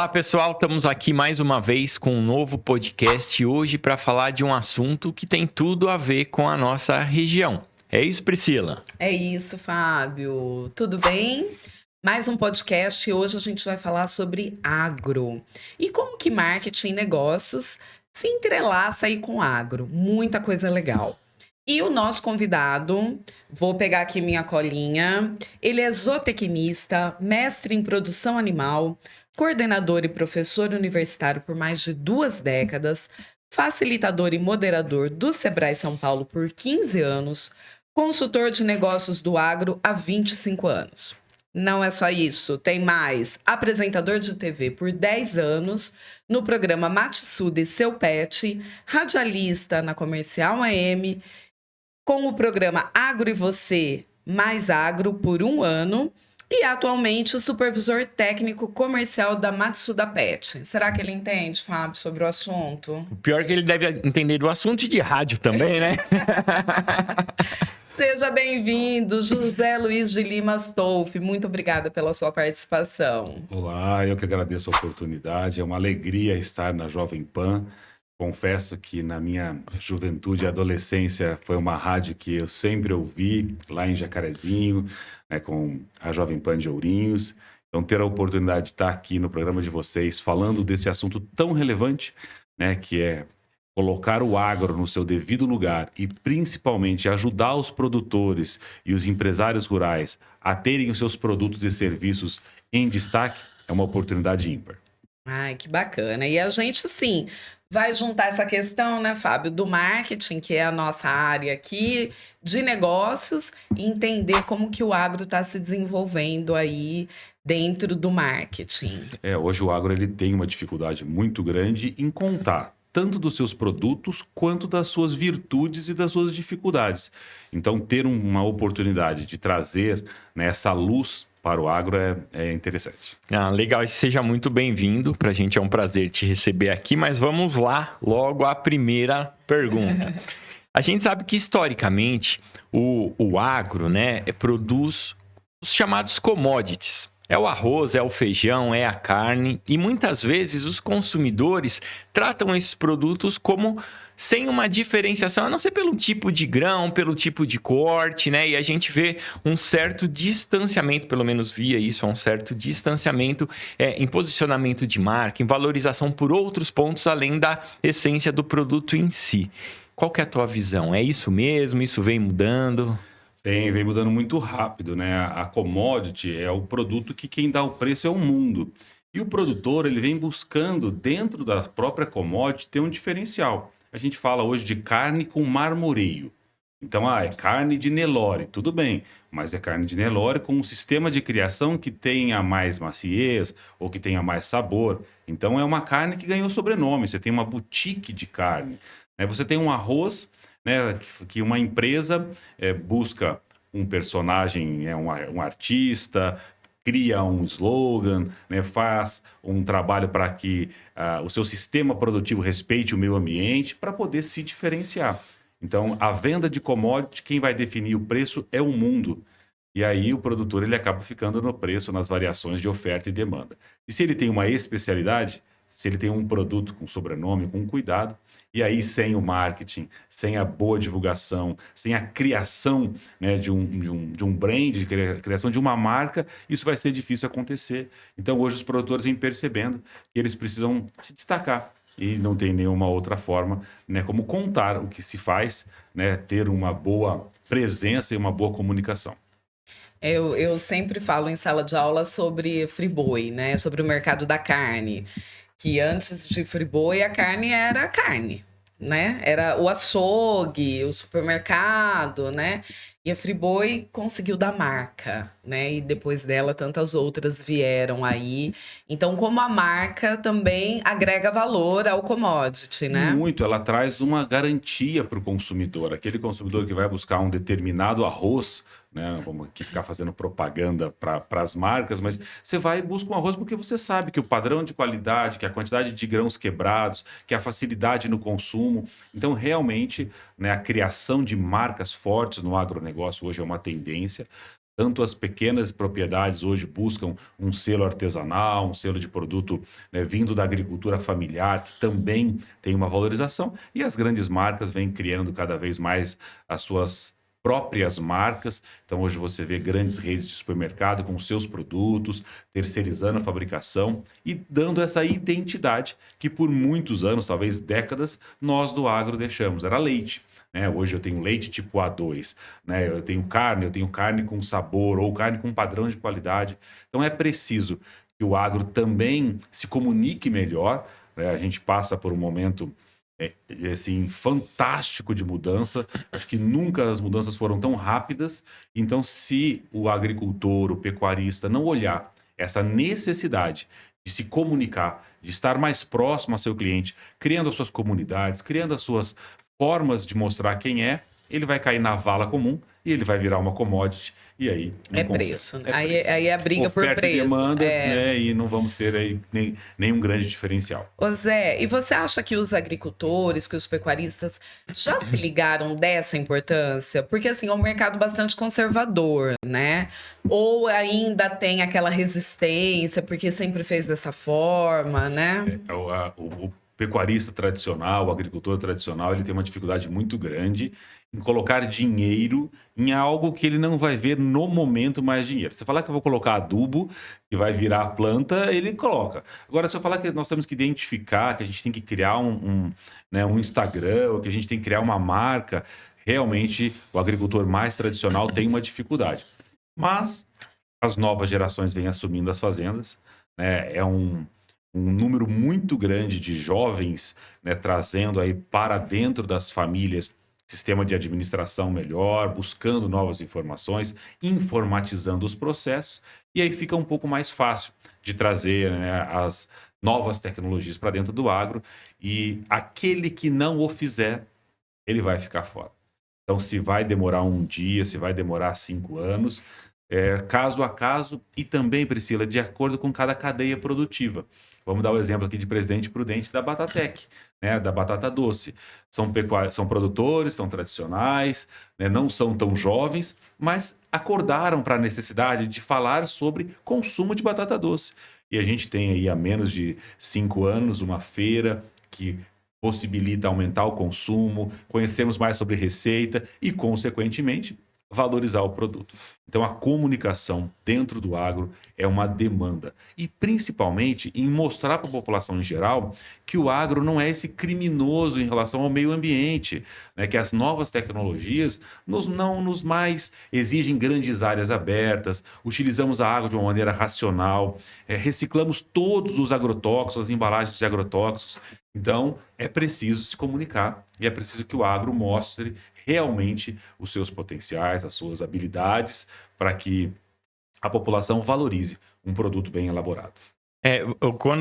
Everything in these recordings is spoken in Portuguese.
Olá pessoal, estamos aqui mais uma vez com um novo podcast hoje para falar de um assunto que tem tudo a ver com a nossa região. É isso, Priscila? É isso, Fábio. Tudo bem? Mais um podcast e hoje a gente vai falar sobre agro. E como que marketing e negócios se entrelaça aí com agro. Muita coisa legal. E o nosso convidado, vou pegar aqui minha colinha, ele é zootecnista, mestre em produção animal, coordenador e professor universitário por mais de 2 décadas, facilitador e moderador do Sebrae São Paulo por 15 anos, consultor de negócios do agro há 25 anos. Não é só isso, tem mais. Apresentador de TV por 10 anos no programa Matsuda e Seu Pet, radialista na Comercial AM, com o programa Agro e Você, Mais Agro por 1 ano e atualmente o supervisor técnico comercial da Matsuda Pet. Será que ele entende, Fábio, sobre o assunto? O pior é que ele deve entender do assunto de rádio também, né? Seja bem-vindo, José Luiz de Lima Stolfi. Muito obrigada pela sua participação. Olá, eu que agradeço a oportunidade. É uma alegria estar na Jovem Pan. Confesso que na minha juventude e adolescência foi uma rádio que eu sempre ouvi lá em Jacarezinho, né, com a Jovem Pan de Ourinhos. Então, ter a oportunidade de estar aqui no programa de vocês falando desse assunto tão relevante, né, que é colocar o agro no seu devido lugar e principalmente ajudar os produtores e os empresários rurais a terem os seus produtos e serviços em destaque, é uma oportunidade ímpar. Ai, que bacana. E a gente, sim, vai juntar essa questão, né, Fábio, do marketing, que é a nossa área aqui, de negócios, e entender como que o agro está se desenvolvendo aí dentro do marketing. Hoje o agro ele tem uma dificuldade muito grande em contar tanto dos seus produtos quanto das suas virtudes e das suas dificuldades. Então, ter uma oportunidade de trazer, né, essa luz para o agro é interessante. Legal, e seja muito bem-vindo. Para a gente é um prazer te receber aqui, mas vamos lá, logo à primeira pergunta. A gente sabe que, historicamente, o agro, né, produz os chamados commodities. É o arroz, é o feijão, é a carne. E muitas vezes os consumidores tratam esses produtos como sem uma diferenciação, a não ser pelo tipo de grão, pelo tipo de corte, né? E a gente vê um certo distanciamento, pelo menos via isso, um certo distanciamento em posicionamento de marca, em valorização por outros pontos, além da essência do produto em si. Qual que é a tua visão? É isso mesmo? Isso vem mudando? Vem mudando muito rápido, né? A commodity é o produto que quem dá o preço é o mundo. E o produtor, ele vem buscando, dentro da própria commodity, ter um diferencial. A gente fala hoje de carne com marmoreio. Então, é carne de Nelore, tudo bem, mas é carne de Nelore com um sistema de criação que tenha mais maciez ou que tenha mais sabor. Então, é uma carne que ganhou sobrenome, você tem uma boutique de carne, né? Você tem um arroz, né, que uma empresa busca um personagem, um artista, cria um slogan, né, faz um trabalho para que o seu sistema produtivo respeite o meio ambiente para poder se diferenciar. Então, a venda de commodity, quem vai definir o preço é o mundo. E aí o produtor ele acaba ficando no preço, nas variações de oferta e demanda. E se ele tem uma especialidade, se ele tem um produto com sobrenome, com cuidado, e aí sem o marketing, sem a boa divulgação, sem a criação, né, de um brand, de criação de uma marca, isso vai ser difícil acontecer. Então hoje os produtores vêm percebendo que eles precisam se destacar. E não tem nenhuma outra forma, né, como contar o que se faz, né, ter uma boa presença e uma boa comunicação. Eu sempre falo em sala de aula sobre Friboi, né? Sobre o mercado da carne. Que antes de Friboi, a carne era carne, né? Era o açougue, o supermercado, né? E a Friboi conseguiu dar marca, né? E depois dela, tantas outras vieram aí. Então, como a marca também agrega valor ao commodity, né? Muito, ela traz uma garantia para o consumidor. Aquele consumidor que vai buscar um determinado arroz, né? Vamos aqui ficar fazendo propaganda para as marcas, mas você vai e busca um arroz porque você sabe que o padrão de qualidade, que a quantidade de grãos quebrados, que a facilidade no consumo. Então, realmente, né, a criação de marcas fortes no agronegócio hoje é uma tendência. Tanto as pequenas propriedades hoje buscam um selo artesanal, um selo de produto, né, vindo da agricultura familiar, que também tem uma valorização, e as grandes marcas vêm criando cada vez mais as suas próprias marcas. Então hoje você vê grandes redes de supermercado com os seus produtos, terceirizando a fabricação e dando essa identidade que por muitos anos, talvez décadas, nós do agro deixamos. Era leite. Né? Hoje eu tenho leite tipo A2, né? Eu tenho carne com sabor ou carne com padrão de qualidade. Então é preciso que o agro também se comunique melhor, né? A gente passa por um momento assim, fantástico de mudança. Acho que nunca as mudanças foram tão rápidas. Então, se o agricultor, o pecuarista não olhar essa necessidade de se comunicar, de estar mais próximo ao seu cliente, criando as suas comunidades, criando as suas formas de mostrar quem é, ele vai cair na vala comum e ele vai virar uma commodity. E aí não É consegue. preço. É Aí, preço. aí é a briga por Oferta e preço. demandas, É. né? E não vamos ter aí nenhum grande diferencial. Ô Zé, e você acha que os agricultores, que os pecuaristas já se ligaram dessa importância? Porque, assim, é um mercado bastante conservador, né? Ou ainda tem aquela resistência, porque sempre fez dessa forma, né? O pecuarista tradicional, o agricultor tradicional, ele tem uma dificuldade muito grande em colocar dinheiro em algo que ele não vai ver no momento mais dinheiro. Se eu falar que eu vou colocar adubo, que vai virar planta, ele coloca. Agora, se eu falar que nós temos que identificar, que a gente tem que criar né, um Instagram, ou que a gente tem que criar uma marca, realmente o agricultor mais tradicional tem uma dificuldade. Mas as novas gerações vêm assumindo as fazendas, né? É um número muito grande de jovens, né, trazendo aí para dentro das famílias sistema de administração melhor, buscando novas informações, informatizando os processos, e aí fica um pouco mais fácil de trazer, né, as novas tecnologias para dentro do agro, e aquele que não o fizer, ele vai ficar fora. Então, se vai demorar um dia, se vai demorar 5 anos, caso a caso, e também, Priscila, de acordo com cada cadeia produtiva. Vamos dar o exemplo aqui de Presidente Prudente da Batatec, né, da batata doce. São produtores, são tradicionais, né, não são tão jovens, mas acordaram para a necessidade de falar sobre consumo de batata doce. E a gente tem aí há menos de 5 anos uma feira que possibilita aumentar o consumo, conhecermos mais sobre receita e, consequentemente, valorizar o produto. Então, a comunicação dentro do agro é uma demanda. E, principalmente, em mostrar para a população em geral que o agro não é esse criminoso em relação ao meio ambiente, né? Que as novas tecnologias não nos mais exigem grandes áreas abertas, utilizamos a água de uma maneira racional, reciclamos todos os agrotóxicos, as embalagens de agrotóxicos. Então, é preciso se comunicar e é preciso que o agro mostre realmente os seus potenciais, as suas habilidades, para que a população valorize um produto bem elaborado.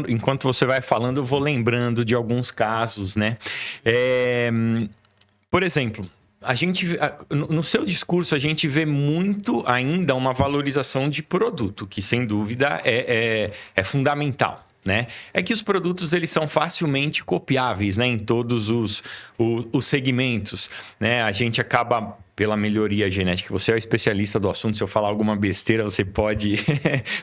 Enquanto você vai falando, eu vou lembrando de alguns casos, né? Por exemplo, no seu discurso, a gente vê muito ainda uma valorização de produto, que sem dúvida é fundamental. Né? É que os produtos eles são facilmente copiáveis, né, em todos os segmentos, né? A gente acaba, pela melhoria genética, você é o especialista do assunto, se eu falar alguma besteira você pode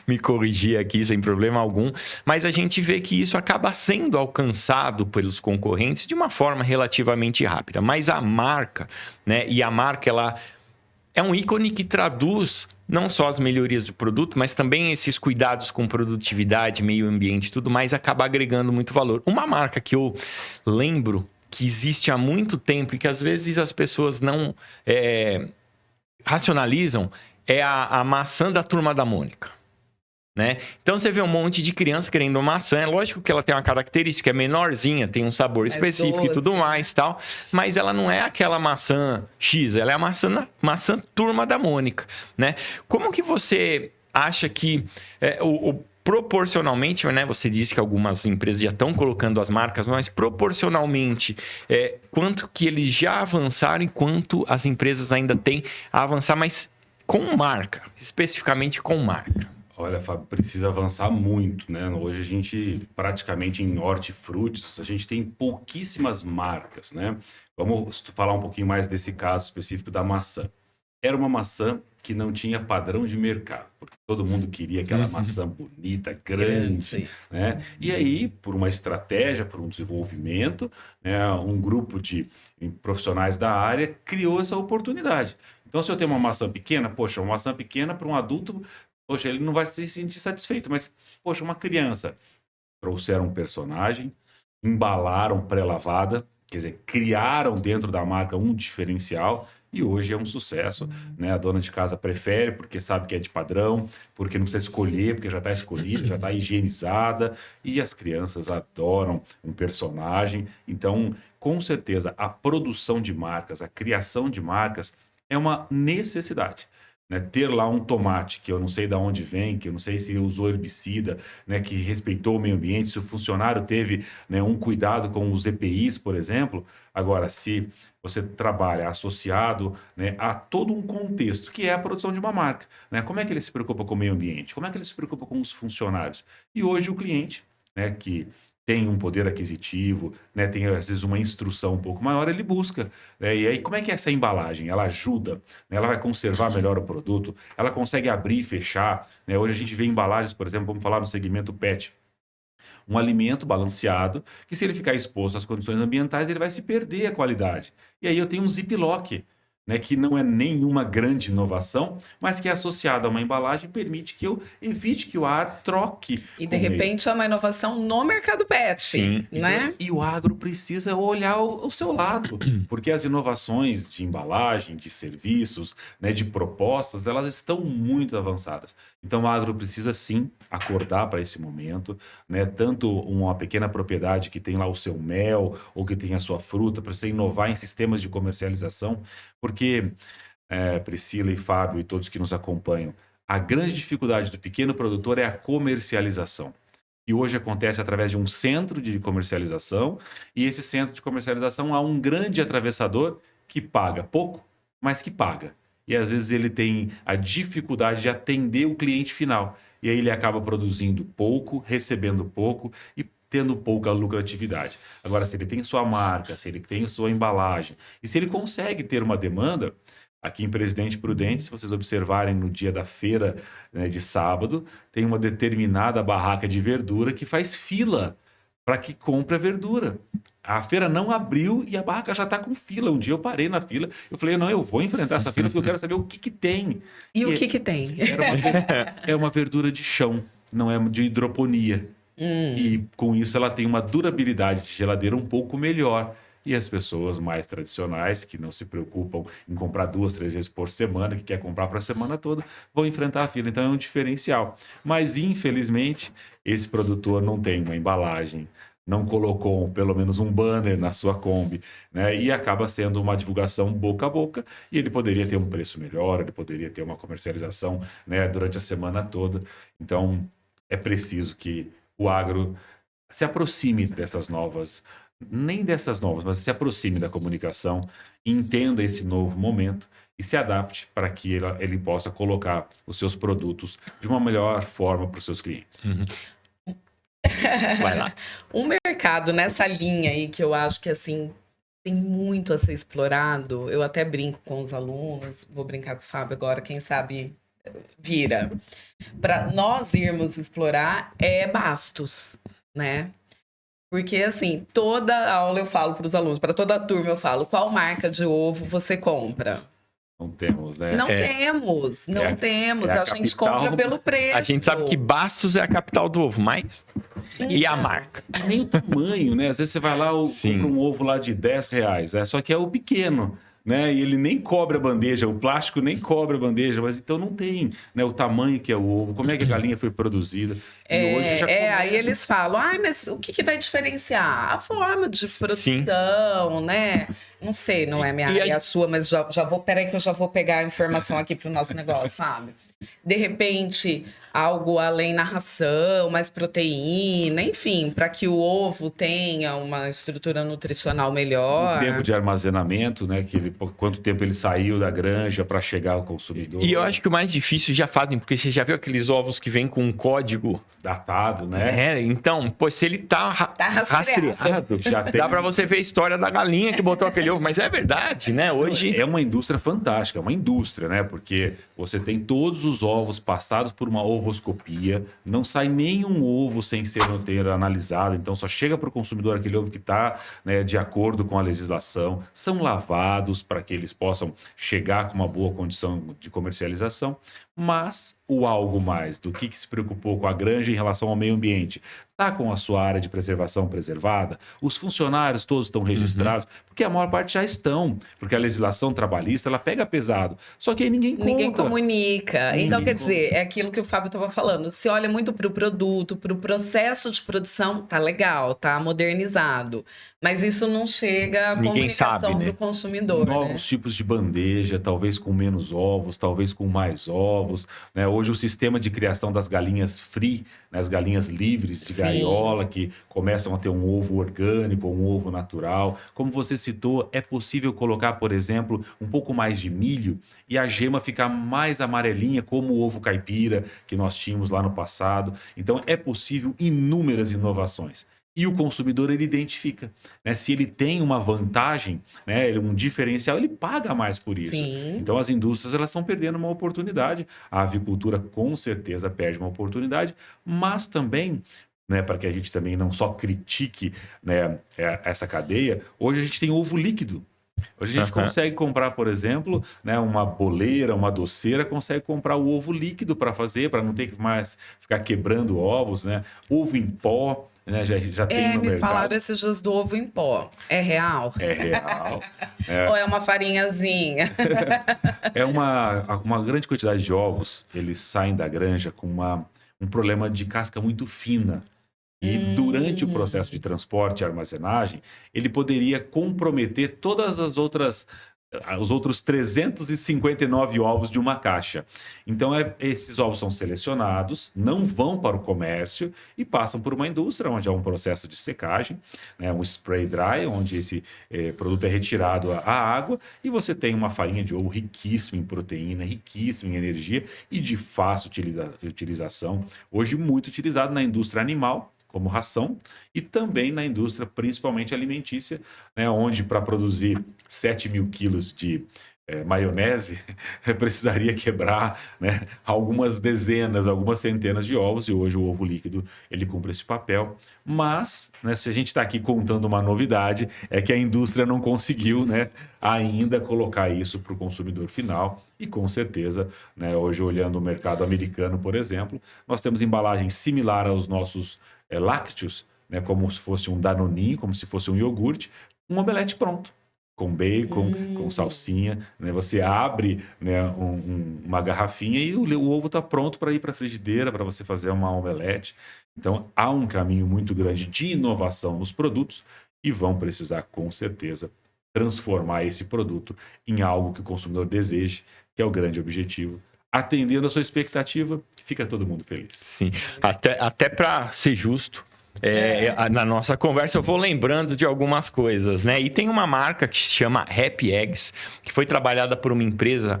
me corrigir aqui sem problema algum, mas a gente vê que isso acaba sendo alcançado pelos concorrentes de uma forma relativamente rápida, mas a marca, né, e a marca ela é um ícone que traduz não só as melhorias do produto, mas também esses cuidados com produtividade, meio ambiente e tudo mais, acaba agregando muito valor. Uma marca que eu lembro que existe há muito tempo e que às vezes as pessoas não racionalizam é a maçã da Turma da Mônica. Né? Então você vê um monte de criança querendo uma maçã, é lógico que ela tem uma característica, é menorzinha, tem um sabor específico e tudo mais, tal, mas ela não é aquela maçã X, ela é a maçã Turma da Mônica, né? Como que você acha que proporcionalmente, né? Você disse que algumas empresas já estão colocando as marcas, mas proporcionalmente, quanto que eles já avançaram e quanto as empresas ainda têm a avançar, mas com marca, especificamente com marca? Olha, Fábio, precisa avançar muito, né? Hoje a gente, praticamente em hortifrutis, a gente tem pouquíssimas marcas, né? Vamos falar um pouquinho mais desse caso específico da maçã. Era uma maçã que não tinha padrão de mercado, porque todo mundo queria aquela maçã bonita, grande, né? E aí, por uma estratégia, por um desenvolvimento, né, um grupo de profissionais da área criou essa oportunidade. Então, se eu tenho uma maçã pequena, poxa, uma maçã pequena para um adulto, poxa, ele não vai se sentir satisfeito, mas, poxa, uma criança, trouxeram um personagem, embalaram pré-lavada, quer dizer, criaram dentro da marca um diferencial e hoje é um sucesso, né? A dona de casa prefere porque sabe que é de padrão, porque não precisa escolher, porque já está escolhida, já está higienizada e as crianças adoram um personagem. Então, com certeza, a produção de marcas, a criação de marcas é uma necessidade. Né, ter lá um tomate que eu não sei de onde vem, que eu não sei se usou herbicida, né, que respeitou o meio ambiente, se o funcionário teve, né, um cuidado com os EPIs, por exemplo. Agora, se você trabalha associado, né, a todo um contexto, que é a produção de uma marca, né, como é que ele se preocupa com o meio ambiente? Como é que ele se preocupa com os funcionários? E hoje o cliente, né, que tem um poder aquisitivo, né, tem às vezes uma instrução um pouco maior, ele busca, né? E aí como é que é essa embalagem? Ela ajuda, né? Ela vai conservar melhor o produto, ela consegue abrir e fechar, né? Hoje a gente vê embalagens, por exemplo, vamos falar no segmento PET, um alimento balanceado, que se ele ficar exposto às condições ambientais, ele vai se perder a qualidade. E aí eu tenho um ziplock, né, que não é nenhuma grande inovação, mas que é associado a uma embalagem permite que eu evite que o ar troque. E de repente é uma inovação no mercado pet, Sim. né? E o agro precisa olhar o seu lado, porque as inovações de embalagem, de serviços, né, de propostas, elas estão muito avançadas. Então o agro precisa sim acordar para esse momento, né? Tanto uma pequena propriedade que tem lá o seu mel ou que tem a sua fruta, precisa inovar em sistemas de comercialização, porque Priscila e Fábio e todos que nos acompanham, a grande dificuldade do pequeno produtor é a comercialização. E hoje acontece através de um centro de comercialização, e esse centro de comercialização há um grande atravessador que paga pouco, mas que paga. E às vezes ele tem a dificuldade de atender o cliente final. E aí ele acaba produzindo pouco, recebendo pouco e tendo pouca lucratividade. Agora, se ele tem sua marca, se ele tem sua embalagem, e se ele consegue ter uma demanda, aqui em Presidente Prudente, se vocês observarem no dia da feira, né, de sábado, tem uma determinada barraca de verdura que faz fila para que compre a verdura. A feira não abriu e a barraca já está com fila. Um dia eu parei na fila, eu falei, não, eu vou enfrentar essa fila porque eu quero saber o que que tem. E o que tem? É uma verdura de chão, não é de hidroponia. E com isso ela tem uma durabilidade de geladeira um pouco melhor. E as pessoas mais tradicionais, que não se preocupam em comprar 2, 3 vezes por semana, que quer comprar para a semana toda, vão enfrentar a fila. Então é um diferencial. Mas, infelizmente, esse produtor não tem uma embalagem, não colocou pelo menos um banner na sua Kombi, né? E acaba sendo uma divulgação boca a boca, e ele poderia ter um preço melhor, ele poderia ter uma comercialização, né, durante a semana toda. Então, é preciso que o agro se aproxime dessas novas, nem dessas novas, mas se aproxime da comunicação, entenda esse novo momento e se adapte para que ele possa colocar os seus produtos de uma melhor forma para os seus clientes. Vai lá. Um mercado nessa linha aí que eu acho que assim tem muito a ser explorado. Eu até brinco com os alunos, vou brincar com o Fábio agora, quem sabe vira. Para nós irmos explorar é Bastos, né? Porque, assim, toda aula eu falo para os alunos, para toda a turma eu falo, qual marca de ovo você compra? Não temos, né? Não temos, não temos. é a A gente capital. compra pelo preço. A gente sabe que Bastos é a capital do ovo, mas... E a marca? E nem o tamanho, né? Às vezes você vai lá, compra um ovo lá de R$10, só que é o pequeno, né? E ele nem cobre a bandeja, o plástico nem cobre a bandeja, mas então não tem, né, o tamanho que é o ovo, como é que a galinha foi produzida. E hoje já aí eles falam, mas o que vai diferenciar? A forma de produção, né? Não sei, não é minha área, a sua, mas já vou, peraí que eu já vou pegar a informação aqui para o nosso negócio, Fábio. De repente, algo além na ração, mais proteína, enfim, para que o ovo tenha uma estrutura nutricional melhor. O tempo de armazenamento, né, que ele quanto tempo ele saiu da granja para chegar ao consumidor. E eu acho que o mais difícil já fazem, porque você já viu aqueles ovos que vêm com um código Datado, né? Então, pô, se ele tá rastreado, Já tem... dá pra você ver a história da galinha que botou aquele ovo, mas é verdade, né? Hoje é uma indústria fantástica, é uma indústria, né? Porque você tem todos os ovos passados por uma ovoscopia, não sai nenhum ovo sem ser analisado, então só chega para o consumidor aquele ovo que está, né, de acordo com a legislação, são lavados para que eles possam chegar com uma boa condição de comercialização, mas o algo mais do que se preocupou com a granja em relação ao meio ambiente, está com a sua área de preservação preservada, os funcionários todos estão registrados, porque a maior parte já estão, porque a legislação trabalhista ela pega pesado, só que aí ninguém comunica. Ninguém Então, quer dizer, é aquilo que o Fábio estava falando, se olha muito para o produto, para o processo de produção, tá legal, tá modernizado, mas isso não chega à comunicação para o consumidor. Novos tipos de bandeja, talvez com menos ovos, talvez com mais ovos, né? Hoje o sistema de criação das galinhas free, né? As galinhas livres de gaiola, que começam a ter um ovo orgânico, um ovo natural. Como você citou, é possível colocar, por exemplo, um pouco mais de milho e a gema ficar mais amarelinha, como o ovo caipira que nós tínhamos lá no passado. Então é possível inúmeras inovações. E o consumidor, ele identifica, né? Se ele tem uma vantagem, né, um diferencial, ele paga mais por isso. Sim. Então, as indústrias elas estão perdendo uma oportunidade. A avicultura, com certeza, perde uma oportunidade, mas também, né, para que a gente também não só critique, né, essa cadeia, hoje a gente tem ovo líquido. Hoje a gente consegue comprar, por exemplo, né, uma boleira, uma doceira, consegue comprar o ovo líquido para fazer, para não ter que mais ficar quebrando ovos, né? Ovo em pó, né, já tem no me mercado. falaram esses dias do ovo em pó. É real? É real. Ou é uma farinhazinha? É uma grande quantidade de ovos, eles saem da granja com um problema de casca muito fina. E durante o processo de transporte e armazenagem, ele poderia comprometer todas os outros 359 ovos de uma caixa. Então, esses ovos são selecionados, não vão para o comércio e passam por uma indústria, onde há um processo de secagem, né, um spray dry, onde esse produto é retirado à água e você tem uma farinha de ovo riquíssima em proteína, riquíssima em energia e de fácil utilização. Hoje, muito utilizado na indústria animal, como ração, e também na indústria, principalmente alimentícia, né, onde para produzir 7 mil quilos de maionese, precisaria quebrar, né, algumas dezenas, algumas centenas de ovos, e hoje o ovo líquido ele cumpre esse papel. Mas, né, se a gente está aqui contando uma novidade, é que a indústria não conseguiu, né, ainda colocar isso para o consumidor final, e com certeza, né, hoje olhando o mercado americano, por exemplo, nós temos embalagem similar aos nossos lácteos, né, como se fosse um danoninho, como se fosse um iogurte, um omelete pronto, com bacon, com salsinha, né? Você abre, né, uma garrafinha e o ovo está pronto para ir para a frigideira, para você fazer uma omelete. Então, há um caminho muito grande de inovação nos produtos e vão precisar, com certeza, transformar esse produto em algo que o consumidor deseje, que é o grande objetivo. Atendendo a sua expectativa, fica todo mundo feliz. Sim, até para ser justo, na nossa conversa eu vou lembrando de algumas coisas, né? E tem uma marca que se chama Happy Eggs, que foi trabalhada por uma empresa,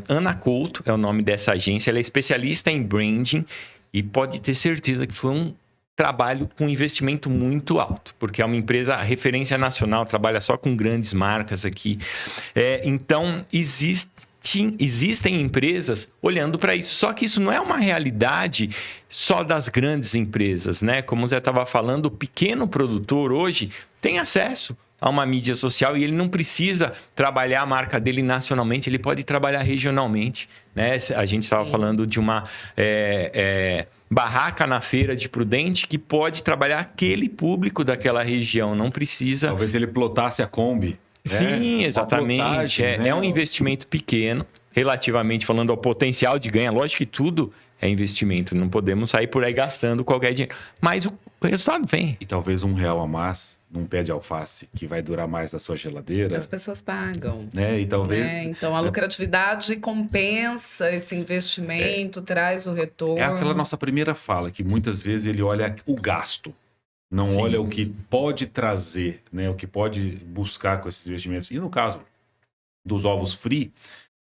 Ana Couto é o nome dessa agência, ela é especialista em branding e pode ter certeza que foi um trabalho com investimento muito alto, porque é uma empresa referência nacional, trabalha só com grandes marcas aqui. Então, existem empresas olhando para isso, só que isso não é uma realidade só das grandes empresas, né? Como o Zé estava falando, o pequeno produtor hoje tem acesso a uma mídia social e ele não precisa trabalhar a marca dele nacionalmente, ele pode trabalhar regionalmente, né? A gente estava falando de uma barraca na feira de Prudente que pode trabalhar aquele público daquela região, não precisa... Talvez ele plotasse a Kombi. Sim, exatamente. É um investimento pequeno, relativamente falando ao potencial de ganho. Lógico que tudo é investimento, não podemos sair por aí gastando qualquer dinheiro. Mas o resultado vem. E talvez R$1 a mais num pé de alface que vai durar mais na sua geladeira. As pessoas pagam. Né? E talvez... Então, a lucratividade compensa esse investimento, traz o retorno. É aquela nossa primeira fala, que muitas vezes ele olha o gasto. Não olha o que pode trazer, né? O que pode buscar com esses investimentos. E no caso dos ovos free,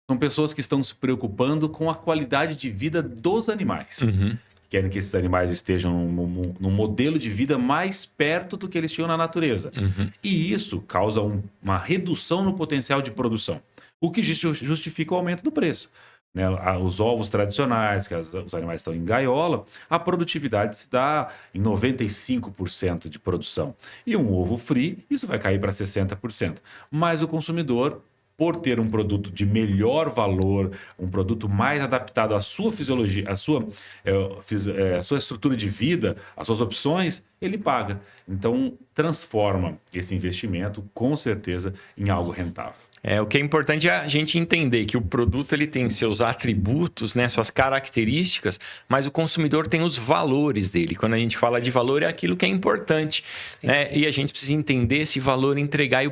são pessoas que estão se preocupando com a qualidade de vida dos animais. Uhum. Querem que esses animais estejam num modelo de vida mais perto do que eles tinham na natureza. Uhum. E isso causa uma redução no potencial de produção, o que justifica o aumento do preço. Né? Os ovos tradicionais, que os animais estão em gaiola, a produtividade se dá em 95% de produção. E um ovo free, isso vai cair para 60%. Mas o consumidor, por ter um produto de melhor valor, um produto mais adaptado à sua fisiologia, à sua estrutura de vida, às suas opções, ele paga. Então, transforma esse investimento, com certeza, em algo rentável. O que é importante é a gente entender que o produto ele tem seus atributos, né, suas características, mas o consumidor tem os valores dele. Quando a gente fala de valor, é aquilo que é importante, né? E a gente precisa entender esse valor, entregar, e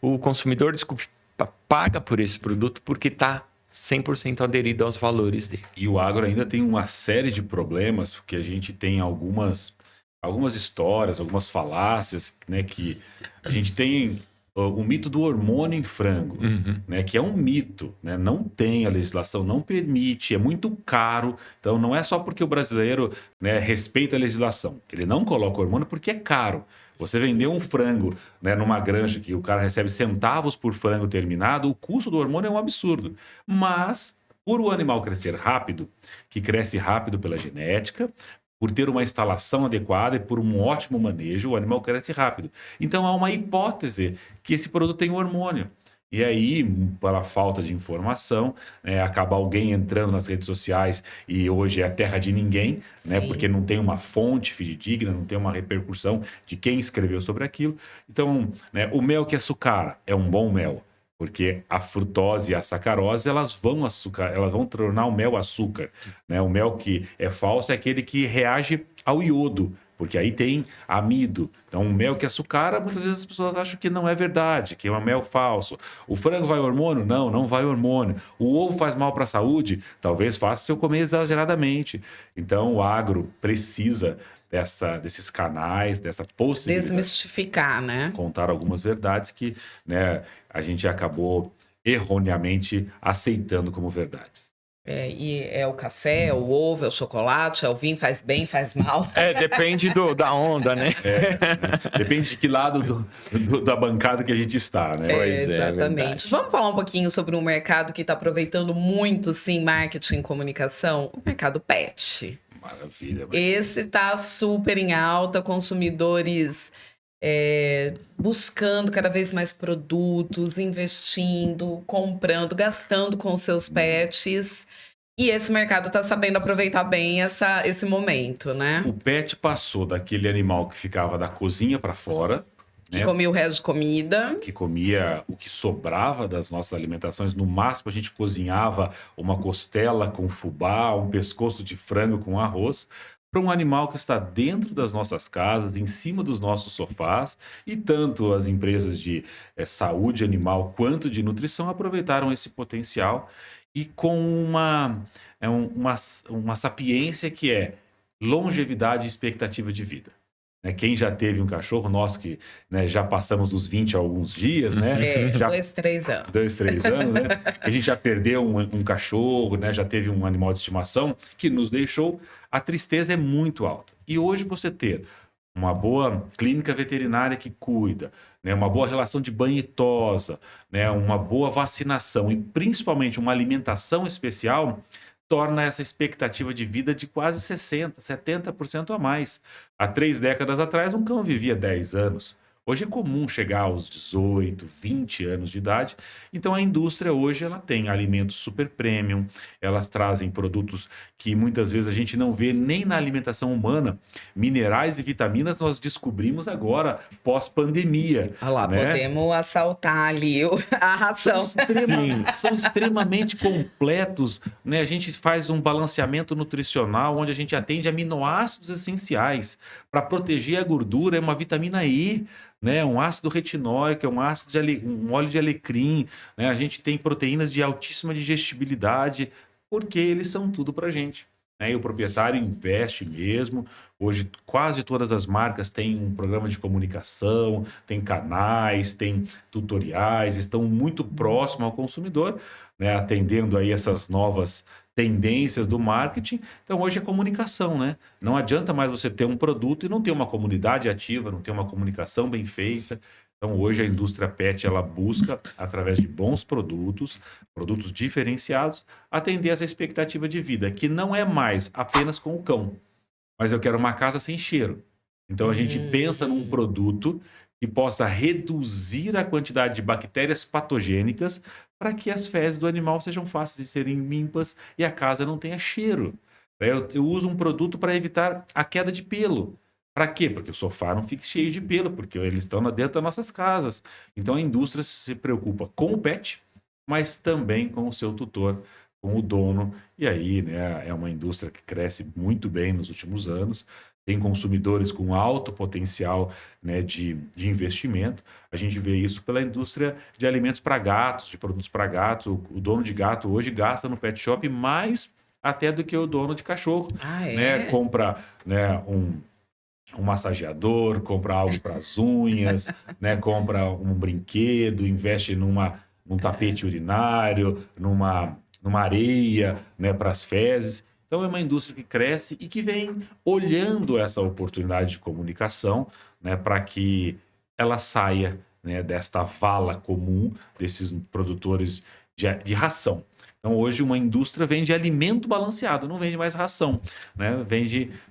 o consumidor, paga por esse produto porque está 100% aderido aos valores dele. E o agro ainda tem uma série de problemas, porque a gente tem algumas histórias, algumas falácias, né, que a gente tem o mito do hormônio em frango, né, que é um mito, né, não tem, a legislação não permite, é muito caro, então não é só porque o brasileiro, né, respeita a legislação, ele não coloca hormônio porque é caro. Você vender um frango, né, numa granja que o cara recebe centavos por frango terminado, o custo do hormônio é um absurdo. Mas, por o animal crescer rápido, que cresce rápido pela genética, por ter uma instalação adequada e por um ótimo manejo, o animal cresce rápido. Então, há uma hipótese que esse produto tem hormônio. E aí, pela falta de informação, acaba alguém entrando nas redes sociais e hoje é a terra de ninguém, né? Porque não tem uma fonte fidedigna, não tem uma repercussão de quem escreveu sobre aquilo. Então, né, o mel que açucara é um bom mel, porque a frutose e a sacarose elas vão tornar o mel açúcar. Né? O mel que é falso é aquele que reage ao iodo, porque aí tem amido. Então, o mel que açucara, muitas vezes as pessoas acham que não é verdade, que é um mel falso. O frango vai hormônio? Não, não vai hormônio. O ovo faz mal para a saúde? Talvez faça se eu comer exageradamente. Então, o agro precisa desses canais, dessa possibilidade. Desmistificar, né? Contar algumas verdades que, né, a gente acabou erroneamente aceitando como verdades. E é o café, é o ovo, é o chocolate, é o vinho, faz bem, faz mal. Depende da onda, né? Depende de que lado da bancada que a gente está, né? Exatamente. Vamos falar um pouquinho sobre um mercado que está aproveitando muito, sim, marketing e comunicação? O mercado pet. Maravilha. Esse está super em alta, consumidores buscando cada vez mais produtos, investindo, comprando, gastando com seus pets. E esse mercado está sabendo aproveitar bem esse momento, né? O pet passou daquele animal que ficava da cozinha para fora, que comia o resto de comida. Que comia o que sobrava das nossas alimentações. No máximo, a gente cozinhava uma costela com fubá, um pescoço de frango com arroz, para um animal que está dentro das nossas casas, em cima dos nossos sofás, e tanto as empresas de saúde animal quanto de nutrição aproveitaram esse potencial e com uma sapiência que é longevidade e expectativa de vida. Quem já teve um cachorro, nós que, né, já passamos dos 20 há alguns dias, né? 2, 3 anos. 2, 3 anos, né? A gente já perdeu um cachorro, né? Já teve um animal de estimação que nos deixou. A tristeza é muito alta. E hoje você ter uma boa clínica veterinária que cuida, né? Uma boa relação de banho e tosa, né? Uma boa vacinação e principalmente uma alimentação especial torna essa expectativa de vida de quase 60%, 70% a mais. Há 3 décadas atrás, um cão vivia 10 anos. Hoje é comum chegar aos 18, 20 anos de idade. Então, a indústria hoje ela tem alimentos super premium, elas trazem produtos que muitas vezes a gente não vê nem na alimentação humana. Minerais e vitaminas nós descobrimos agora, pós-pandemia. Olha lá, né? Podemos assaltar ali a ração. São extremamente completos. Né? A gente faz um balanceamento nutricional onde a gente atende aminoácidos essenciais. Para proteger a gordura, é uma vitamina E, né? Um ácido retinóico, um óleo de alecrim, né? A gente tem proteínas de altíssima digestibilidade, porque eles são tudo para a gente. né? E o proprietário investe mesmo. Hoje, quase todas as marcas têm um programa de comunicação, tem canais, tem tutoriais, estão muito próximo ao consumidor, né? Atendendo aí essas novas tendências do marketing. Então, hoje é comunicação, né? Não adianta mais você ter um produto e não ter uma comunidade ativa, não ter uma comunicação bem feita. Então, hoje a indústria pet, ela busca, através de bons produtos, produtos diferenciados, atender essa expectativa de vida, que não é mais apenas com o cão, mas eu quero uma casa sem cheiro. Então, a gente pensa num produto que possa reduzir a quantidade de bactérias patogênicas para que as fezes do animal sejam fáceis de serem limpas e a casa não tenha cheiro. Eu uso um produto para evitar a queda de pelo. Para quê? Porque o sofá não fique cheio de pelo, porque eles estão dentro das nossas casas. Então a indústria se preocupa com o pet, mas também com o seu tutor, com o dono. E aí, né, é uma indústria que cresce muito bem nos últimos anos. Tem consumidores com alto potencial, né, de investimento. A gente vê isso pela indústria de alimentos para gatos, de produtos para gatos. O dono de gato hoje gasta no pet shop mais até do que o dono de cachorro, Ah, é? né? Compra, né, um massageador, compra algo para as unhas, né? Compra um brinquedo, investe num tapete urinário, numa areia, né? Para as fezes. Então é uma indústria que cresce e que vem olhando essa oportunidade de comunicação, né? Para que ela saia, né? Desta vala comum desses produtores de ração. Então, hoje, uma indústria vende alimento balanceado, não vende mais ração, né?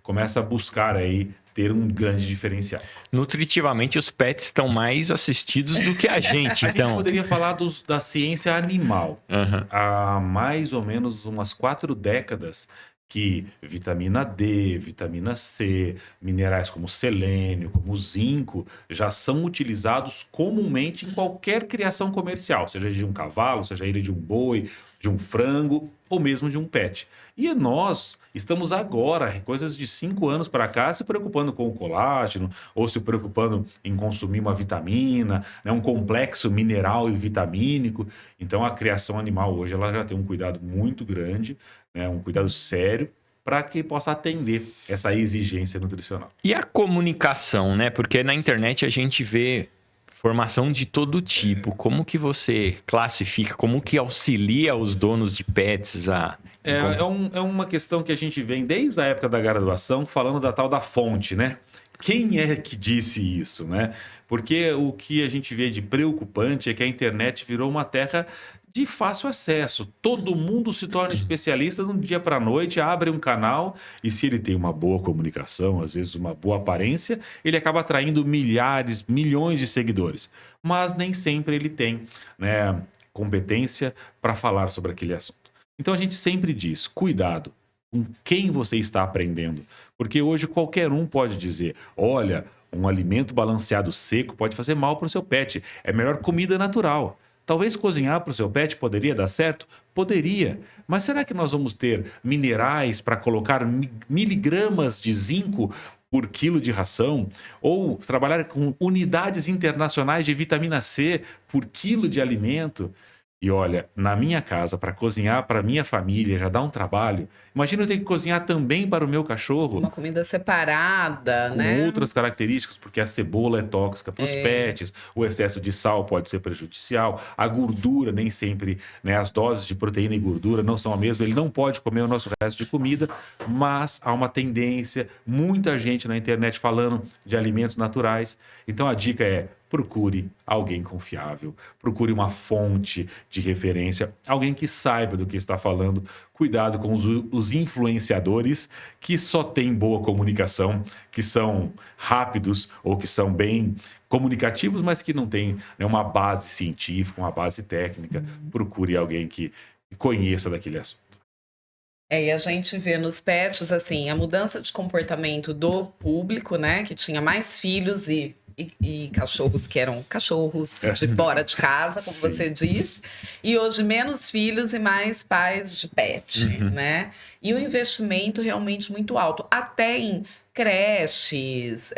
Começa a buscar aí ter um grande diferencial. Nutritivamente, os pets estão mais assistidos do que a gente, A gente então. poderia falar da ciência animal. Aham. Há mais ou menos umas 4 décadas que vitamina D, vitamina C, minerais como selênio, como zinco, já são utilizados comumente em qualquer criação comercial, seja ele de um cavalo, seja ele de um boi, de um frango ou mesmo de um pet. E nós estamos agora, coisas de 5 anos para cá, se preocupando com o colágeno ou se preocupando em consumir uma vitamina, né, um complexo mineral e vitamínico. Então, a criação animal hoje ela já tem um cuidado muito grande, né, um cuidado sério para que possa atender essa exigência nutricional. E a comunicação, né? Porque na internet a gente vê formação de todo tipo. Como que você classifica? Como que auxilia os donos de pets a... É uma questão que a gente vem desde a época da graduação falando da tal da fonte, né? Quem é que disse isso, né? Porque o que a gente vê de preocupante é que a internet virou uma terra de fácil acesso. Todo mundo se torna especialista de um dia para a noite, abre um canal e se ele tem uma boa comunicação, às vezes uma boa aparência, ele acaba atraindo milhares, milhões de seguidores. Mas nem sempre ele tem, né, competência para falar sobre aquele assunto. Então a gente sempre diz, cuidado com quem você está aprendendo. Porque hoje qualquer um pode dizer, olha, um alimento balanceado seco pode fazer mal para o seu pet. É melhor comida natural. Talvez cozinhar para o seu pet poderia dar certo? Poderia. Mas será que nós vamos ter minerais para colocar miligramas de zinco por quilo de ração? Ou trabalhar com unidades internacionais de vitamina C por quilo de alimento? E olha, na minha casa, para cozinhar para minha família já dá um trabalho. Imagina eu ter que cozinhar também para o meu cachorro. Uma comida separada, Com né? outras características, porque a cebola é tóxica para os pets, o excesso de sal pode ser prejudicial, a gordura nem sempre, né, as doses de proteína e gordura não são a mesma, ele não pode comer o nosso resto de comida, mas há uma tendência, muita gente na internet falando de alimentos naturais. Então a dica é: procure alguém confiável, procure uma fonte de referência, alguém que saiba do que está falando. Cuidado com os influenciadores que só têm boa comunicação, que são rápidos ou que são bem comunicativos, mas que não têm, né, uma base científica, uma base técnica. Procure alguém que conheça daquele assunto. E a gente vê nos pets, assim, a mudança de comportamento do público, né? Que tinha mais filhos e cachorros que eram cachorros de fora de casa, como Sim. você diz. E hoje menos filhos e mais pais de pet, né? E o investimento realmente muito alto. Até em creches,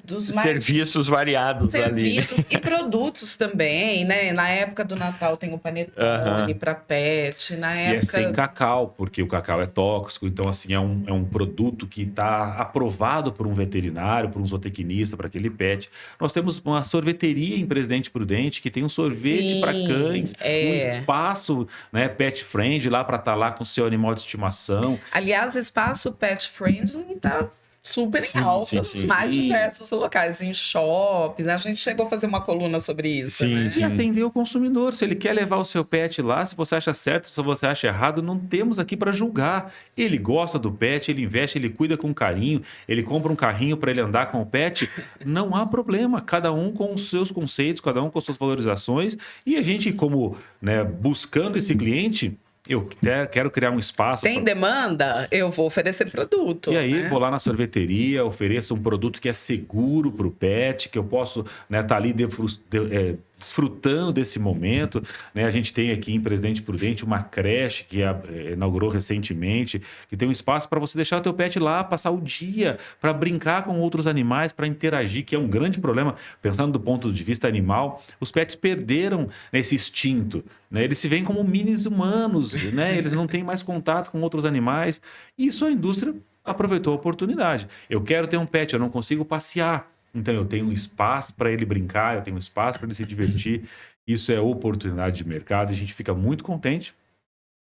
dos mais Serviços variados ali. serviços e produtos também, né? Na época do Natal tem o panetone para pet, na E é sem época cacau, porque o cacau é tóxico. Então, assim, é um produto que está aprovado por um veterinário, por um zootecnista, para aquele pet. Nós temos uma sorveteria em Presidente Prudente que tem um sorvete para sim, cães, um espaço, né, pet friend lá para estar lá com o seu animal de estimação. Aliás, espaço pet friendly tá super em Sim, alta sim, nos sim. mais Sim. diversos locais, em shoppings. A gente chegou a fazer uma coluna sobre isso, Sim, né? E sim. atender o consumidor. Se ele quer levar o seu pet lá, se você acha certo, se você acha errado, não temos aqui para julgar. Ele gosta do pet, ele investe, ele cuida com carinho, ele compra um carrinho para ele andar com o pet. Não há problema. Cada um com os seus conceitos, cada um com as suas valorizações. E a gente, como, né, buscando esse cliente, eu quero criar um espaço. Tem demanda? Eu vou oferecer produto. E aí, né? vou lá na sorveteria, ofereço um produto que é seguro para o pet, que eu posso estar ali desfrutando desse momento. Né? A gente tem aqui em Presidente Prudente uma creche que inaugurou recentemente, que tem um espaço para você deixar o teu pet lá, passar o dia, para brincar com outros animais, para interagir, que é um grande problema. Pensando do ponto de vista animal, os pets perderam, né, esse instinto. Né? Eles se veem como minis humanos, né? Eles não têm mais contato com outros animais. E isso a indústria aproveitou a oportunidade. Eu quero ter um pet, eu não consigo passear. Então eu tenho um espaço para ele brincar, eu tenho um espaço para ele se divertir. Isso é oportunidade de mercado e a gente fica muito contente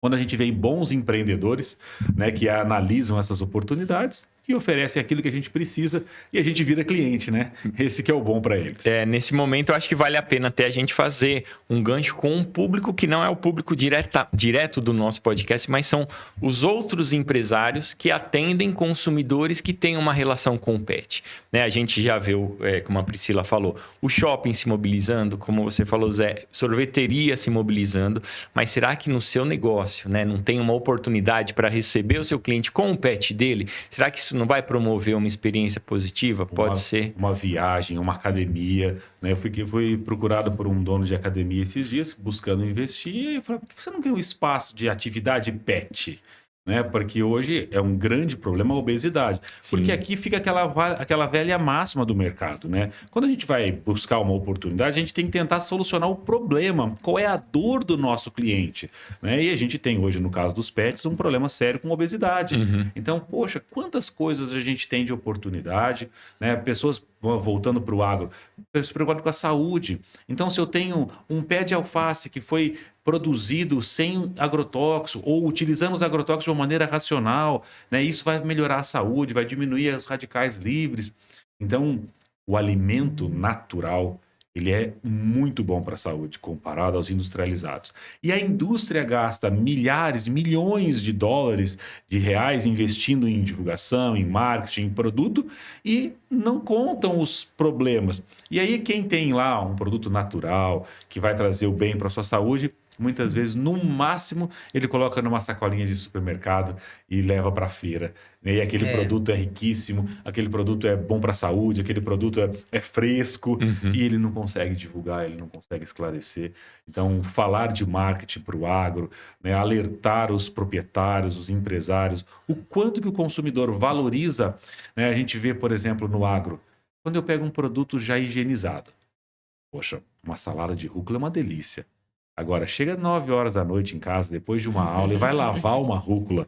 quando a gente vê bons empreendedores, né, que analisam essas oportunidades e oferecem aquilo que a gente precisa e a gente vira cliente, né? Esse que é o bom para eles. Nesse momento, eu acho que vale a pena até a gente fazer um gancho com um público que não é o público direto do nosso podcast, mas são os outros empresários que atendem consumidores que têm uma relação com o pet. Né? A gente já viu, como a Priscila falou, o shopping se mobilizando, como você falou, Zé, sorveteria se mobilizando, mas será que no seu negócio, né, não tem uma oportunidade para receber o seu cliente com o pet dele? Será que isso não vai promover uma experiência positiva? Pode ser. Uma viagem, uma academia. Né? Eu fui procurado por um dono de academia esses dias, buscando investir, e eu falei, por que você não tem um espaço de atividade pet? Né? Porque hoje é um grande problema a obesidade. Sim. Porque aqui fica aquela velha máxima do mercado. Né? Quando a gente vai buscar uma oportunidade, a gente tem que tentar solucionar o problema. Qual é a dor do nosso cliente? Né? E a gente tem hoje, no caso dos pets, um problema sério com obesidade. Uhum. Então, poxa, quantas coisas a gente tem de oportunidade, né? Pessoas, voltando para o agro, se preocupam com a saúde. Então, se eu tenho um pé de alface que foi produzido sem agrotóxico ou utilizando os agrotóxicos de uma maneira racional, né? Isso vai melhorar a saúde, vai diminuir os radicais livres. Então, o alimento natural, ele é muito bom para a saúde comparado aos industrializados. E a indústria gasta milhares, milhões de dólares, de reais investindo em divulgação, em marketing, em produto e não contam os problemas. E aí quem tem lá um produto natural que vai trazer o bem para a sua saúde, muitas vezes, no máximo, ele coloca numa sacolinha de supermercado e leva para a feira. Né? E aquele produto é riquíssimo, aquele produto é bom para a saúde, aquele produto é fresco, e ele não consegue divulgar, ele não consegue esclarecer. Então, falar de marketing para o agro, né? Alertar os proprietários, os empresários, o quanto que o consumidor valoriza. Né? A gente vê, por exemplo, no agro, quando eu pego um produto já higienizado. Poxa, uma salada de rúcula é uma delícia. Agora, chega 9 horas da noite em casa, depois de uma aula, e vai lavar uma rúcula.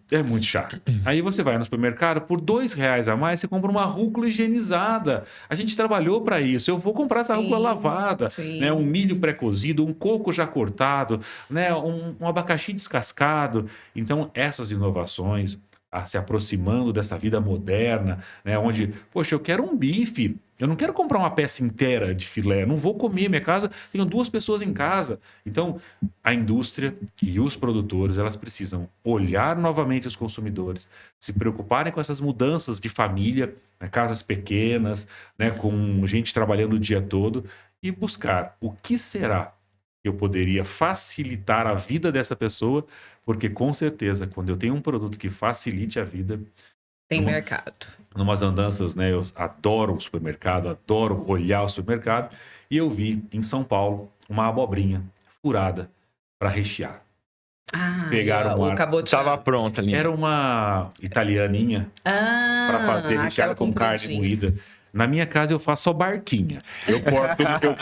É muito chato. Aí você vai no supermercado, por R$2 a mais, você compra uma rúcula higienizada. A gente trabalhou para isso. Eu vou comprar essa rúcula lavada, né? Um milho pré-cozido, um coco já cortado, né? Um abacaxi descascado. Então, essas inovações, se aproximando dessa vida moderna, né? Onde, poxa, eu quero um bife. Eu não quero comprar uma peça inteira de filé, não vou comer. Minha casa, tenho 2 pessoas em casa. Então, a indústria e os produtores, elas precisam olhar novamente os consumidores, se preocuparem com essas mudanças de família, né, casas pequenas, né, com gente trabalhando o dia todo, e buscar o que será que eu poderia facilitar a vida dessa pessoa, porque com certeza, quando eu tenho um produto que facilite a vida, tem mercado. Numas andanças, né? Eu adoro o supermercado, adoro olhar o supermercado. E eu vi em São Paulo uma abobrinha furada para rechear. Pegaram o uma- cabotiano. Tava pronta ali. Era uma italianinha para fazer recheada aquela com carne compridinha. moída. Na minha casa eu faço só barquinha. Eu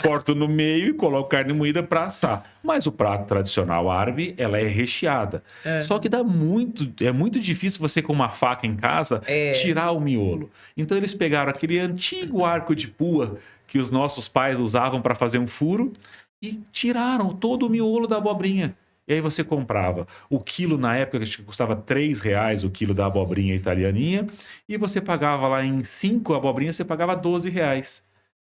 corto no meio e coloco carne moída para assar. Mas o prato tradicional árabe, ela é recheada. Só que é muito difícil você com uma faca em casa tirar o miolo. Então eles pegaram aquele antigo arco de pua que os nossos pais usavam para fazer um furo e tiraram todo o miolo da abobrinha. E aí você comprava o quilo, na época, acho que custava R$ 3 o quilo da abobrinha italianinha, e você pagava lá em 5 abobrinhas, você pagava R$ 12.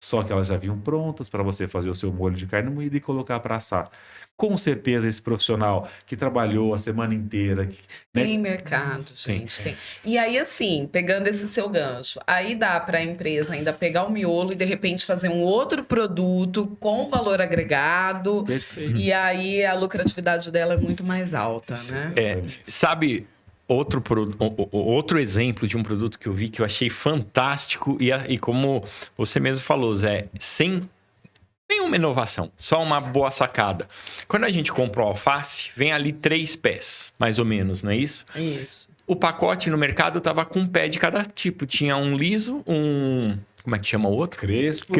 Só que elas já vinham prontas para você fazer o seu molho de carne moída e colocar para assar. Com certeza esse profissional que trabalhou a semana inteira, né? Tem mercado, gente, tem. E aí, assim, pegando esse seu gancho, aí dá para a empresa ainda pegar o miolo e, de repente, fazer um outro produto com valor agregado. Perfeito. E aí a lucratividade dela é muito mais alta, né? Sabe outro exemplo de um produto que eu vi que eu achei fantástico e como você mesmo falou, Zé, sem nenhuma inovação, só uma boa sacada. Quando a gente comprou alface, vem ali 3 pés, mais ou menos, não é isso? Isso. O pacote no mercado tava com um pé de cada tipo. Tinha um liso, como é que chama o outro? Crespo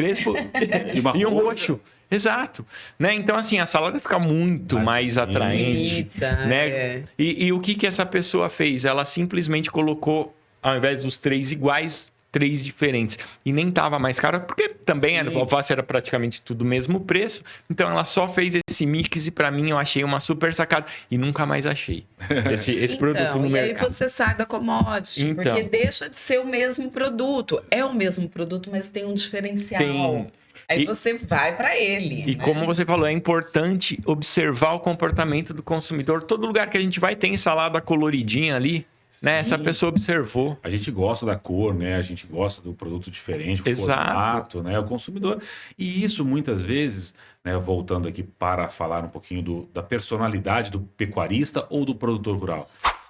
e um roxo. Exato. Né? Então, assim, a salada fica muito mais atraente. Bonita, Né? E o que essa pessoa fez? Ela simplesmente colocou, ao invés dos 3 iguais, 3 diferentes. E nem tava mais caro, porque também o alface era praticamente tudo o mesmo preço. Então, ela só fez esse mix e, pra mim, eu achei uma super sacada. E nunca mais achei esse produto no mercado. E aí você sai da commodity, porque deixa de ser o mesmo produto. É o mesmo produto, mas tem um diferencial. Aí você vai para ele. E como você falou, é importante observar o comportamento do consumidor. Todo lugar que a gente vai tem salada coloridinha ali, né? Essa pessoa observou. A gente gosta da cor, né? A gente gosta do produto diferente, do formato, né? O consumidor. E isso, muitas vezes, né? Voltando aqui para falar um pouquinho da personalidade do pecuarista ou do produtor rural.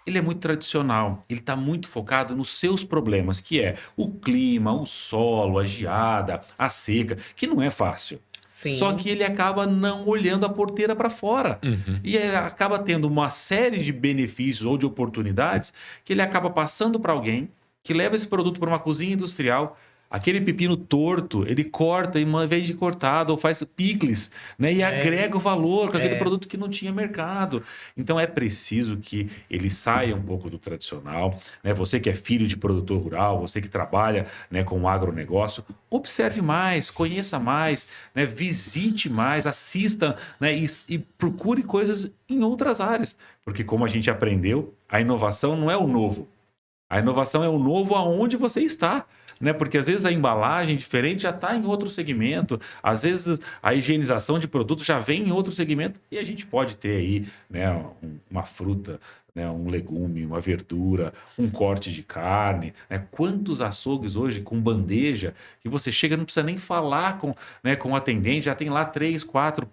Ele é muito tradicional, ele está muito focado nos seus problemas, que é o clima, o solo, a geada, a seca, que não é fácil. Sim. Só que ele acaba não olhando a porteira para fora. E ele acaba tendo uma série de benefícios ou de oportunidades que ele acaba passando para alguém que leva esse produto para uma cozinha industrial. Aquele pepino torto, ele corta e vende cortado ou faz picles, né? E agrega o valor com aquele produto que não tinha mercado. Então é preciso que ele saia um pouco do tradicional, né? Você que é filho de produtor rural, você que trabalha, né, com o agronegócio, observe mais, conheça mais, né? Visite mais, assista, né? E procure coisas em outras áreas. Porque como a gente aprendeu, a inovação não é o novo. A inovação é o novo aonde você está. Né? Porque às vezes a embalagem diferente já está em outro segmento, às vezes a higienização de produto já vem em outro segmento e a gente pode ter aí, né, uma fruta, né, um legume, uma verdura, um corte de carne, né? Quantos açougues hoje com bandeja que você chega, não precisa nem falar com o atendente, já tem lá 3, 4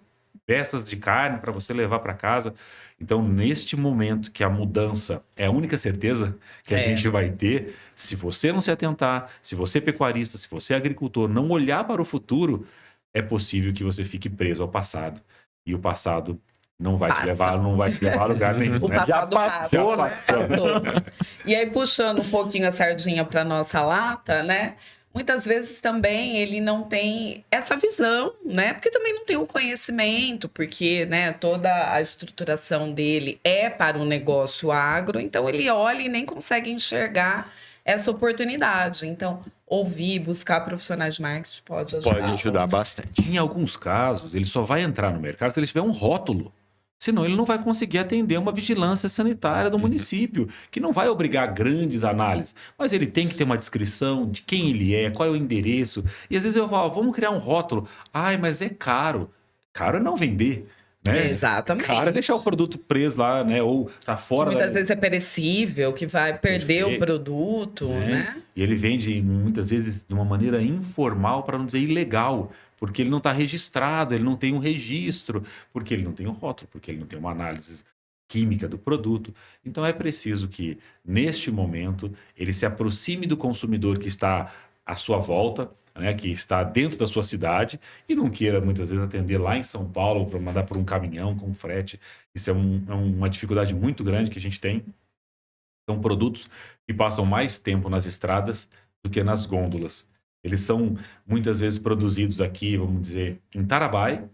peças de carne para você levar para casa. Então, neste momento que a mudança é a única certeza que a gente vai ter, se você não se atentar, se você é pecuarista, se você é agricultor, não olhar para o futuro, é possível que você fique preso ao passado. E o passado não vai te levar a lugar nenhum. O Né? passado passou. E aí, puxando um pouquinho a sardinha para nossa lata, né? Muitas vezes também ele não tem essa visão, né? Porque também não tem o conhecimento, porque, né, toda a estruturação dele é para um negócio agro, então ele olha e nem consegue enxergar essa oportunidade. Então, ouvir, buscar profissionais de marketing pode ajudar. Pode ajudar bastante. Em alguns casos, ele só vai entrar no mercado se ele tiver um rótulo. Senão ele não vai conseguir atender uma vigilância sanitária do município, que não vai obrigar grandes análises. Mas ele tem que ter uma descrição de quem ele é, qual é o endereço. E às vezes eu falo, vamos criar um rótulo. Ai, mas é caro. Caro é não vender. Né? Exatamente. Caro é deixar o produto preso lá, né? Ou tá fora. Que muitas vezes é perecível, que vai perder o produto, né? E ele vende muitas vezes de uma maneira informal, para não dizer ilegal. Porque ele não está registrado, ele não tem um registro, porque ele não tem um rótulo, porque ele não tem uma análise química do produto. Então é preciso que, neste momento, ele se aproxime do consumidor que está à sua volta, né, que está dentro da sua cidade e não queira muitas vezes atender lá em São Paulo para mandar por um caminhão com frete. Isso é uma dificuldade muito grande que a gente tem. São produtos que passam mais tempo nas estradas do que nas gôndolas. Eles são muitas vezes produzidos aqui, vamos dizer, em Tarabai,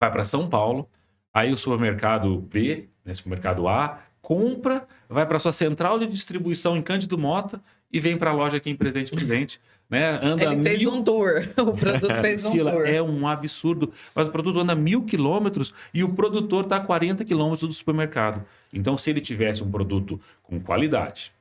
vai para São Paulo, aí o supermercado B, né, supermercado A, compra, vai para sua central de distribuição em Cândido Mota e vem para a loja aqui em Presidente Prudente. Né? Ele fez um tour, o produto fez um Priscila, tour. é um absurdo, mas o produto anda 1.000 quilômetros e o produtor está a 40 quilômetros do supermercado. Então, se ele tivesse um produto com qualidade,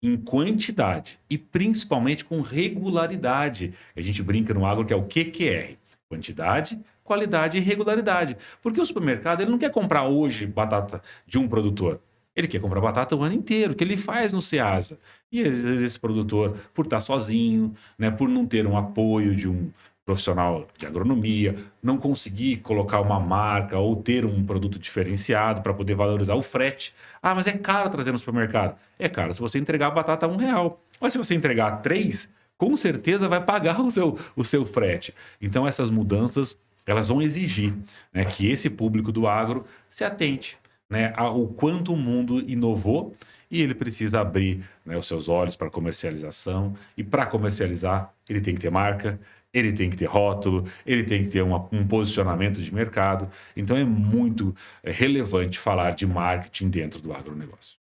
em quantidade e principalmente com regularidade, a gente brinca no agro que é o QQR, quantidade, qualidade e regularidade. Porque o supermercado ele não quer comprar hoje batata de um produtor. Ele quer comprar batata o ano inteiro, que ele faz no Ceasa. E às vezes esse produtor, por estar sozinho, né, por não ter um apoio de um profissional de agronomia, não conseguir colocar uma marca ou ter um produto diferenciado para poder valorizar o frete. Ah, mas é caro trazer no supermercado. É caro se você entregar a batata a R$1. Mas se você entregar a 3, com certeza vai pagar o seu frete. Então essas mudanças, elas vão exigir, né, que esse público do agro se atente, né, ao quanto o mundo inovou e ele precisa abrir, né, os seus olhos para comercialização. E para comercializar, ele tem que ter marca, ele tem que ter rótulo, ele tem que ter um posicionamento de mercado. Então é muito relevante falar de marketing dentro do agronegócio.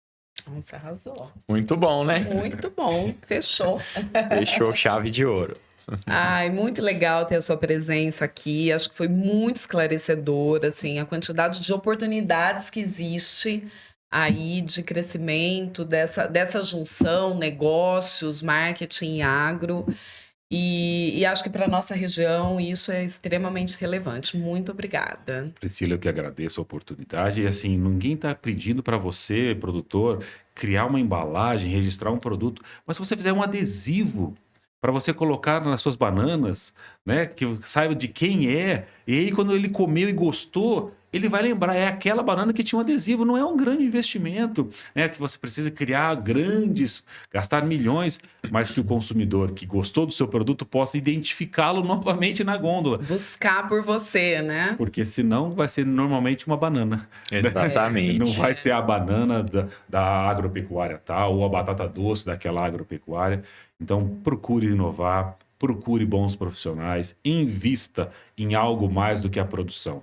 Nossa, arrasou. Muito bom, né? Muito bom, fechou. Fechou chave de ouro. Ai, muito legal ter a sua presença aqui. Acho que foi muito esclarecedor, assim, a quantidade de oportunidades que existe aí de crescimento dessa junção, negócios, marketing e agro. E acho que para a nossa região isso é extremamente relevante. Muito obrigada. Priscila, eu que agradeço a oportunidade. E assim, ninguém está pedindo para você, produtor, criar uma embalagem, registrar um produto. Mas se você fizer um adesivo para você colocar nas suas bananas, né, que saiba de quem é, e aí quando ele comeu e gostou, ele vai lembrar, é aquela banana que tinha um adesivo. Não é um grande investimento, né, que você precisa criar gastar milhões, mas que o consumidor que gostou do seu produto possa identificá-lo novamente na gôndola. Buscar por você, né? Porque senão vai ser normalmente uma banana. Exatamente. Não vai ser a banana da agropecuária tal, ou a batata doce daquela agropecuária. Então, procure inovar, procure bons profissionais, invista em algo mais do que a produção.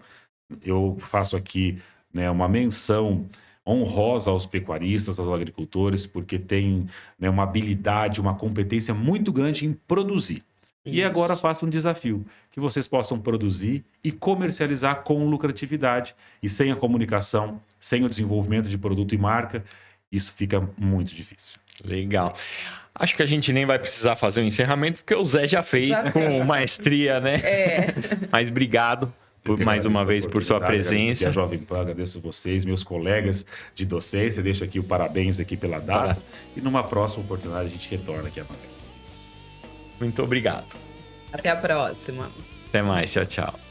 Eu faço aqui, né, uma menção honrosa aos pecuaristas, aos agricultores, porque têm, né, uma habilidade, uma competência muito grande em produzir. E Isso. agora faça um desafio, que vocês possam produzir e comercializar com lucratividade. E sem a comunicação, sem o desenvolvimento de produto e marca, isso fica muito difícil. Legal. Acho que a gente nem vai precisar fazer o encerramento, porque o Zé já fez com maestria, né? É. Mas obrigado mais uma vez por sua presença. Agradeço aqui a Jovem Pan, agradeço vocês, meus colegas de docência. Deixo aqui o parabéns aqui pela data. E numa próxima oportunidade a gente retorna aqui amanhã. Muito obrigado. Até a próxima. Até mais. Tchau, tchau.